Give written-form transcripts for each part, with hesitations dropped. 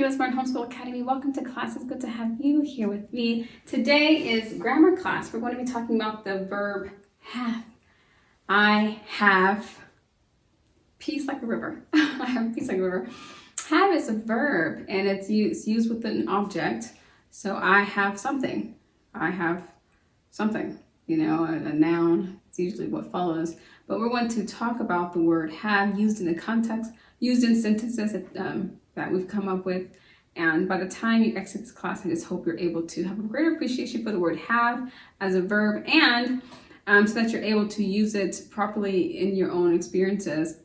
Heroesmart Homeschool Academy. Welcome to class. It's good to have you here with me. Today is grammar class. We're going to be talking about the verb have. I have peace like a river. I have peace like a river. Have is a verb and it's used with an object. So I have something. I have something. You know, a noun. It's usually what follows. But we're going to talk about the word have used in the context, used in sentences that we've come up with. And by the time you exit this class, I just hope you're able to have a greater appreciation for the word have as a verb, and so that you're able to use it properly in your own experiences.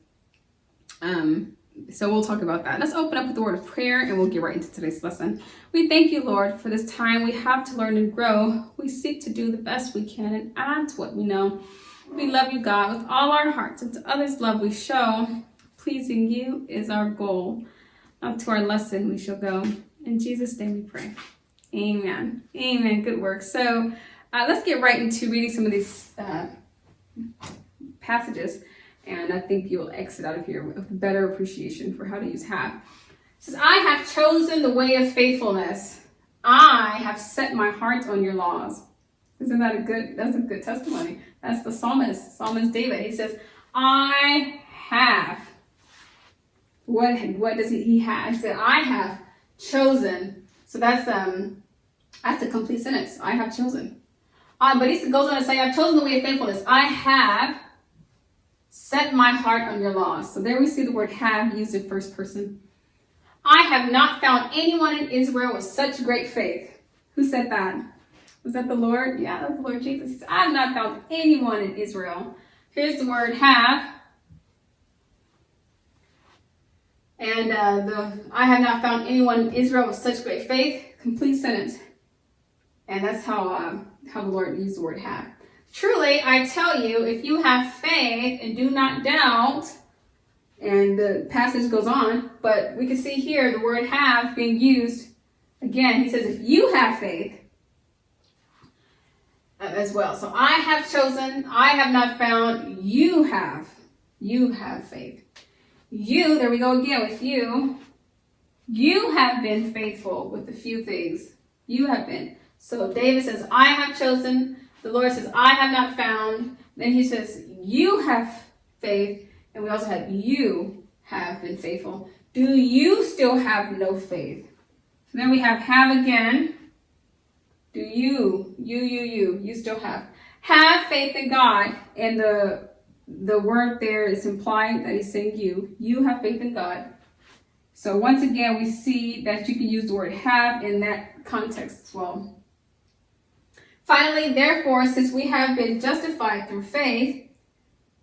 So we'll talk about that. Let's open up with the word of prayer and we'll get right into today's lesson. We thank you, Lord, for this time we have to learn and grow. We seek to do the best we can and add to what we know. We love you, God, with all our hearts, and to others' love we show. Pleasing you is our goal. Up to our lesson we shall go. In Jesus' name we pray. Amen. Amen. Good work. So let's get right into reading some of these passages. And I think you'll exit out of here with a better appreciation for how to use have. It says, I have chosen the way of faithfulness. I have set my heart on your laws. Isn't that that's a good testimony? That's the psalmist David. He says, I have. What does he have? He said, I have chosen. So that's a complete sentence. I have chosen. But he goes on to say, I've chosen the way of faithfulness. I have set my heart on your laws. So there we see the word have used in first person. I have not found anyone in Israel with such great faith. Who said that? Was that the Lord? Yeah, that's the Lord Jesus. He said, I have not found anyone in Israel. Here's the word have. And I have not found anyone in Israel with such great faith. Complete sentence. And that's how the Lord used the word have. Truly, I tell you, if you have faith and do not doubt, and the passage goes on, but we can see here the word have being used. Again, he says, if you have faith as well. So I have chosen, I have not found, you have faith. You, there we go again with you. You have been faithful with a few things. You have been. So David says, I have chosen. The Lord says, I have not found. Then he says, you have faith. And we also have, you have been faithful. Do you still have no faith? So then we have again. Do you still have. Have faith in God. And the word there is implying that he's saying you have faith in God. So once again, we see that you can use the word have in that context as well. Finally, therefore, since we have been justified through faith,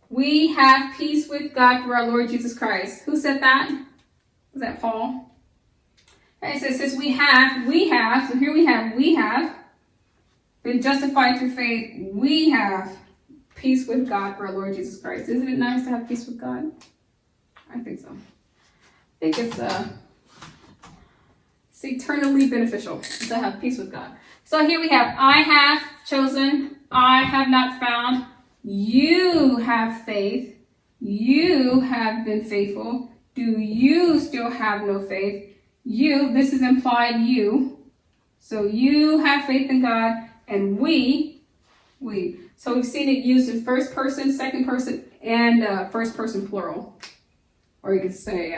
we have peace with God through our Lord Jesus Christ. Who said that? Was that Paul? Okay, it says, since we have, so here we have been justified through faith, we have peace with God for our Lord Jesus Christ. Isn't it nice to have peace with God? I think so. I think it's eternally beneficial to have peace with God. So here we have, I have chosen, I have not found, you have faith, you have been faithful, do you still have no faith? You, this is implied you. So you have faith in God, and we. So we've seen it used in first person, second person, and first person plural. Or you could say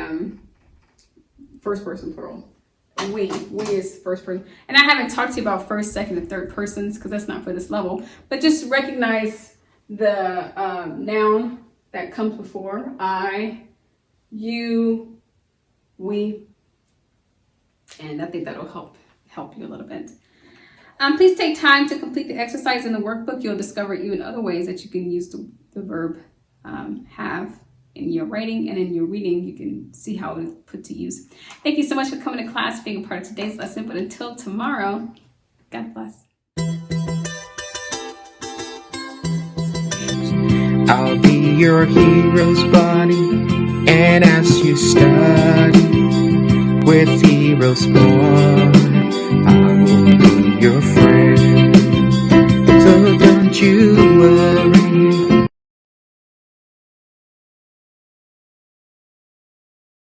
first person plural. We is first person. And I haven't talked to you about first, second, and third persons because that's not for this level. But just recognize the noun that comes before I, you, we. And I think that'll help you a little bit. Please take time to complete the exercise in the workbook. You'll discover even other ways that you can use the verb have in your writing and in your reading. You can see how it is put to use. Thank you so much for coming to class, being a part of today's lesson. But until tomorrow, God bless. I'll be your hero's buddy, and as you study with Heroesmart, I will be your friend.